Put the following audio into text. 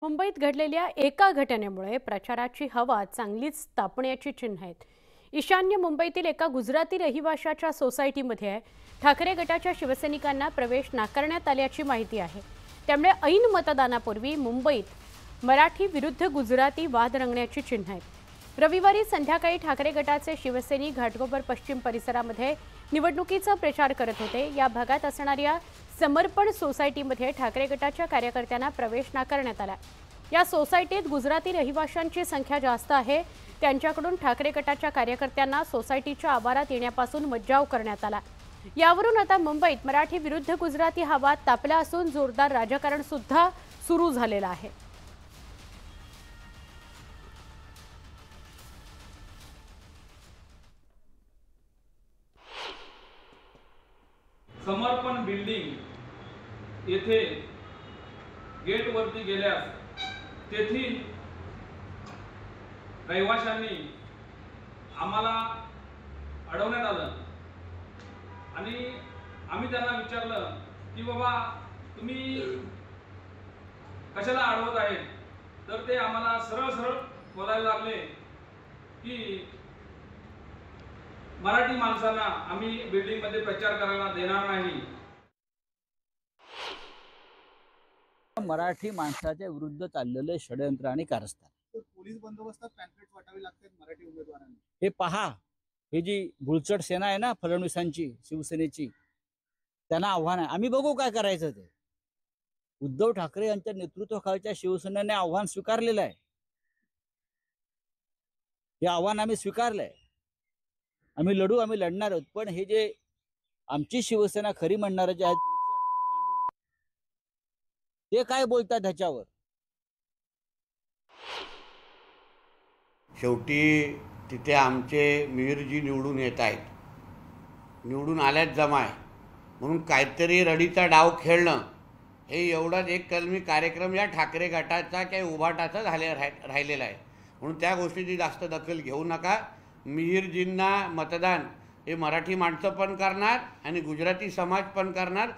मुंबईत घडलेल्या एका घटनेमुळे प्रचाराची हवा चांगलीच तापण्याची चिन्ह आहेत. ईशान्य मुंबईतील एका गुजराती रहिवाशाच्या सोसायटीमध्ये ठाकरे गटाच्या शिवसैनिकांना प्रवेश नाकारण्यात आल्याची माहिती आहे. त्यामुळे ऐन मतदानापूर्वी मुंबईत मराठी विरुद्ध गुजराती वाद रंगण्याची चिन्ह आहेत. रविवारी संध्याकाळी ठाकरे गटाचे शिवसैनिक घाटकोपर पश्चिम परिसरामध्ये निवडणुकीचा प्रचार करत होते. या भागात असणाऱ्या समर्पण सोसायटीमध्ये ठाकरे गटाच्या कार्यकर्त्यांना प्रवेश नाकारण्यात आला. या सोसायटीत गुजराती रहिवाशांची संख्या जास्त आहे. त्यांच्याकडून ठाकरे गटाच्या कार्यकर्त्यांना सोसायटीच्या आवारात येण्यापासून मज्जाव करण्यात आला. यावरून आता मुंबईत मराठी विरुद्ध गुजराती हा वाद तापला असून जोरदार राजकारण सुद्धा सुरू झालेलं आहे. समर्पण बिल्डिंग येथे गेटवरती गेल्यास तेथील रहिवाशांनी आम्हाला अडवण्यात आलं आणि आम्ही त्यांना विचारलं की बाबा तुम्ही कशाला अडवत आहेत. तर ते आम्हाला सरळ सरळ बोलायला लागले की मराठी माणसांना आम्ही बिल्डिंगमध्ये प्रचार करायला देणार नाही. मराठी माणसाच्या विरुद्ध चाललेले षडयंत्र आणि कारस्थान. पोलीस बंदोबस्तात पॅम्पलेट वाटावे लागतात मराठी उमेदवारांना. हे पहा, हे जी भुलचट सेना आहे ना फडणवीसांची, शिवसेनेची, त्यांना आव्हान आहे. आम्ही बघू काय करायचं ते. उद्धव ठाकरे यांच्या नेतृत्वाखालच्या शिवसेनेने आव्हान स्वीकारलेलं आहे. हे आव्हान आम्ही स्वीकारलंय. आम्ही लढू, आम्ही लढणार आहोत. पण हे जे आमची शिवसेना खरी म्हणणारे जे आहेत ते काय बोलतात ह्याच्यावर. शेवटी तिथे आमचे मिहिरजी निवडून येत आहेत. निवडून आल्याच जमाय म्हणून काहीतरी रडीचा डाव खेळणं हे एवढाच एक कलमी कार्यक्रम या ठाकरे गटाचा काही उभाटाचा राहिलेला आहे. म्हणून त्या गोष्टीची जास्त दखल घेऊ नका. मिहिरजींना मतदान हे मराठी माणसं पण करणार आणि गुजराती समाज पण करणार.